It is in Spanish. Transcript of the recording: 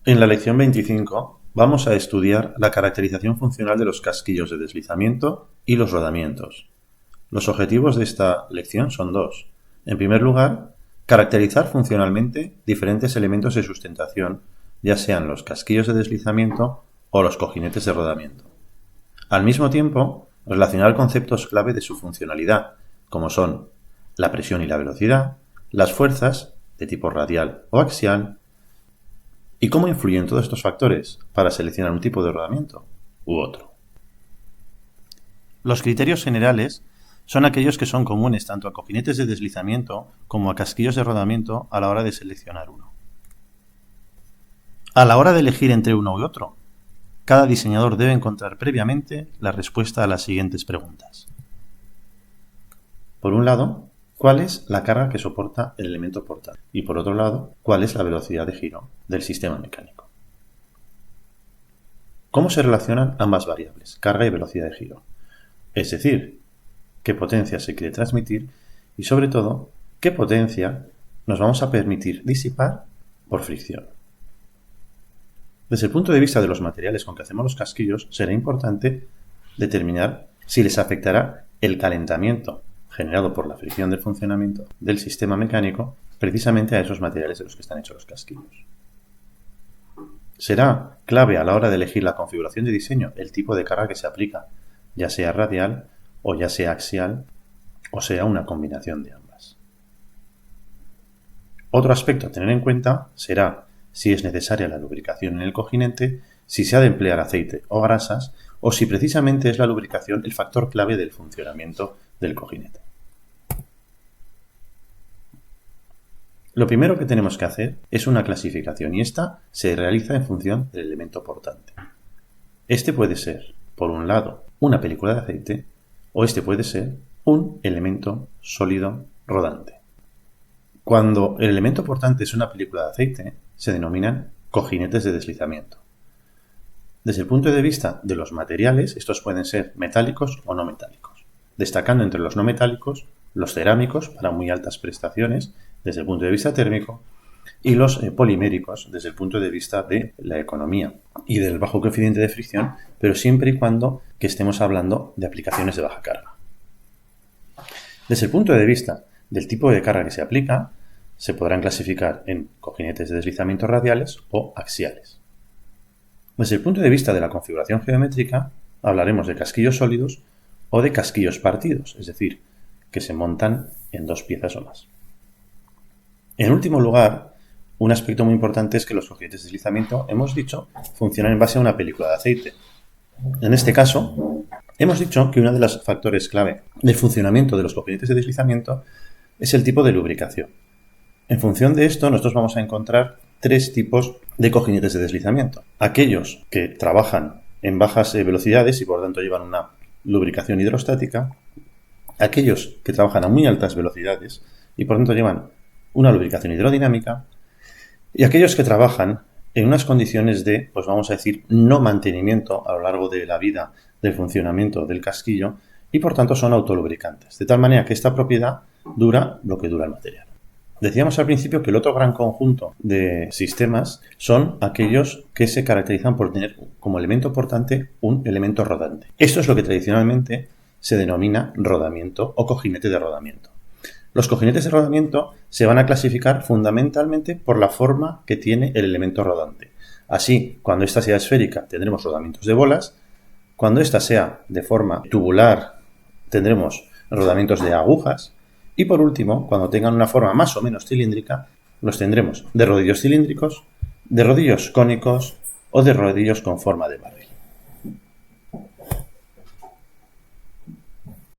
En la lección 25 vamos a estudiar la caracterización funcional de los casquillos de deslizamiento y los rodamientos. Los objetivos de esta lección son dos. En primer lugar, caracterizar funcionalmente diferentes elementos de sustentación, ya sean los casquillos de deslizamiento o los cojinetes de rodamiento. Al mismo tiempo, relacionar conceptos clave de su funcionalidad, como son la presión y la velocidad, las fuerzas de tipo radial o axial, y cómo influyen todos estos factores para seleccionar un tipo de rodamiento u otro. Los criterios generales son aquellos que son comunes tanto a cojinetes de deslizamiento como a casquillos de rodamiento a la hora de seleccionar uno. A la hora de elegir entre uno y otro, cada diseñador debe encontrar previamente la respuesta a las siguientes preguntas. Por un lado, ¿cuál es la carga que soporta el elemento portante? Y por otro lado, ¿cuál es la velocidad de giro del sistema mecánico? ¿Cómo se relacionan ambas variables, carga y velocidad de giro? Es decir, ¿qué potencia se quiere transmitir? Y sobre todo, ¿qué potencia nos vamos a permitir disipar por fricción? Desde el punto de vista de los materiales con que hacemos los casquillos, será importante determinar si les afectará el calentamiento generado por la fricción del funcionamiento del sistema mecánico precisamente a esos materiales de los que están hechos los casquillos. Será clave a la hora de elegir la configuración de diseño el tipo de carga que se aplica, ya sea radial o ya sea axial o sea una combinación de ambas. Otro aspecto a tener en cuenta será si es necesaria la lubricación en el cojinete, si se ha de emplear aceite o grasas o si precisamente es la lubricación el factor clave del funcionamiento del cojinete. Lo primero que tenemos que hacer es una clasificación y esta se realiza en función del elemento portante. Este puede ser, por un lado, una película de aceite o este puede ser un elemento sólido rodante. Cuando el elemento portante es una película de aceite, se denominan cojinetes de deslizamiento. Desde el punto de vista de los materiales, estos pueden ser metálicos o no metálicos, destacando entre los no metálicos los cerámicos para muy altas prestaciones desde el punto de vista térmico y los poliméricos desde el punto de vista de la economía y del bajo coeficiente de fricción, pero siempre y cuando que estemos hablando de aplicaciones de baja carga. Desde el punto de vista del tipo de carga que se aplica, se podrán clasificar en cojinetes de deslizamiento radiales o axiales. Desde el punto de vista de la configuración geométrica, hablaremos de casquillos sólidos o de casquillos partidos, es decir, que se montan en dos piezas o más. En último lugar, un aspecto muy importante es que los cojinetes de deslizamiento, hemos dicho, funcionan en base a una película de aceite. En este caso, hemos dicho que uno de los factores clave del funcionamiento de los cojinetes de deslizamiento es el tipo de lubricación. En función de esto, nosotros vamos a encontrar tres tipos de cojinetes de deslizamiento. Aquellos que trabajan en bajas velocidades y por lo tanto llevan una lubricación hidrostática. Aquellos que trabajan a muy altas velocidades y por lo tanto llevan una lubricación hidrodinámica. Y aquellos que trabajan en unas condiciones de, pues vamos a decir, no mantenimiento a lo largo de la vida del funcionamiento del casquillo y por tanto son autolubricantes. De tal manera que esta propiedad dura lo que dura el material. Decíamos al principio que el otro gran conjunto de sistemas son aquellos que se caracterizan por tener como elemento portante un elemento rodante. Esto es lo que tradicionalmente se denomina rodamiento o cojinete de rodamiento. Los cojinetes de rodamiento se van a clasificar fundamentalmente por la forma que tiene el elemento rodante. Así, cuando ésta sea esférica tendremos rodamientos de bolas, cuando ésta sea de forma tubular tendremos rodamientos de agujas, y por último, cuando tengan una forma más o menos cilíndrica, los tendremos de rodillos cilíndricos, de rodillos cónicos o de rodillos con forma de barra.